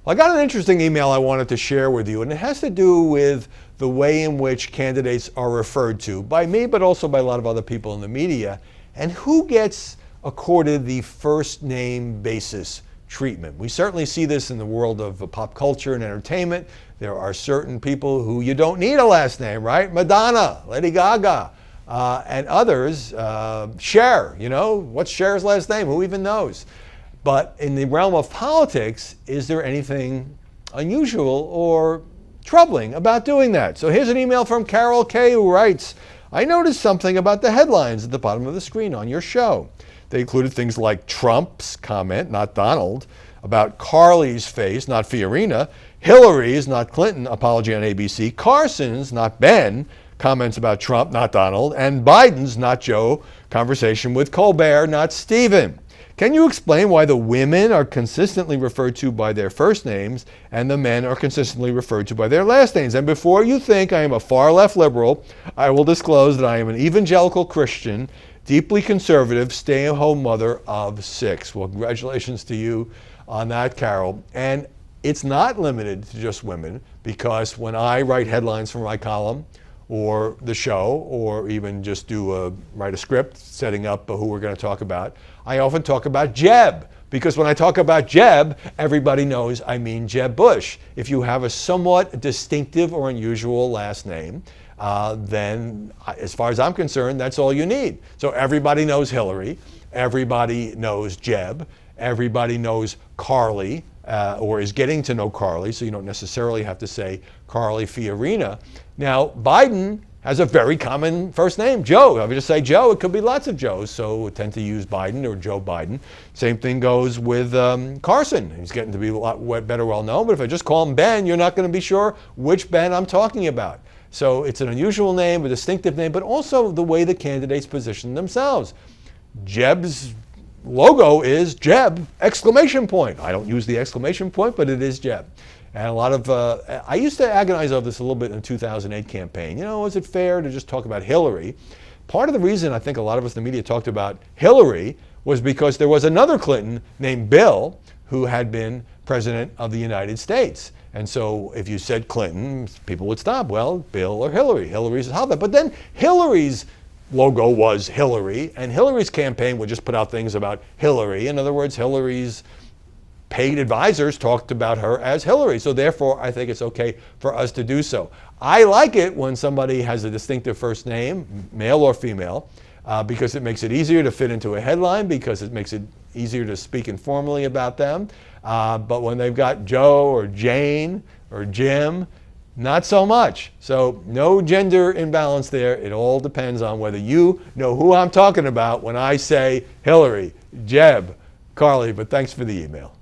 Well, I got an interesting email I wanted to share with you, and it has to do with the way in which candidates are referred to by me, but also by a lot of other people in the media, and who gets accorded the first name basis treatment. We certainly see this in the world of pop culture and entertainment. There are certain people who you don't need a last name, right? Madonna, Lady Gaga, and others. Cher, what's Cher's last name? Who even knows? But in the realm of politics, is there anything unusual or troubling about doing that? So here's an email from Carol K. who writes, I noticed something about the headlines at the bottom of the screen on your show. They included things like Trump's comment, not Donald, about Carly's face, not Fiorina, Hillary's, not Clinton, apology on ABC, Carson's, not Ben, comments about Trump, not Donald, and Biden's, not Joe, conversation with Colbert, not Stephen. Can you explain why the women are consistently referred to by their first names and the men are consistently referred to by their last names? And before you think I am a far left liberal, I will disclose that I am an evangelical Christian, deeply conservative, stay-at-home mother of 6. Well, congratulations to you on that, Carol. And it's not limited to just women, because when I write headlines for my column or the show, or even just write a script setting up who we're going to talk about, I often talk about Jeb, because when I talk about Jeb, everybody knows I mean Jeb Bush. If you have a somewhat distinctive or unusual last name, then as far as I'm concerned, that's all you need. So everybody knows Hillary, everybody knows Jeb, everybody knows Carly, or is getting to know Carly, so you don't necessarily have to say Carly Fiorina. Now, Biden has a very common first name, Joe. If I just say Joe, it could be lots of Joes, so we tend to use Biden or Joe Biden. Same thing goes with Carson. He's getting to be a lot better well known, but if I just call him Ben, you're not going to be sure which Ben I'm talking about. So it's an unusual name, a distinctive name, but also the way the candidates position themselves. Jeb's logo is Jeb, exclamation point. I don't use the exclamation point, but it is Jeb. And a lot of, I used to agonize over this a little bit in the 2008 campaign. Is it fair to just talk about Hillary? Part of the reason I think a lot of us in the media talked about Hillary was because there was another Clinton named Bill who had been president of the United States. And so if you said Clinton, people would stop. Well, Bill or Hillary. Hillary's how that. But then Hillary's logo was Hillary, and Hillary's campaign would just put out things about Hillary. In other words, Hillary's paid advisors talked about her as Hillary. So therefore, I think it's okay for us to do so. I like it when somebody has a distinctive first name, male or female, because it makes it easier to fit into a headline, because it makes it easier to speak informally about them. But when they've got Joe or Jane or Jim, not so much. So no gender imbalance there. It all depends on whether you know who I'm talking about when I say Hillary, Jeb, Carly. But thanks for the email.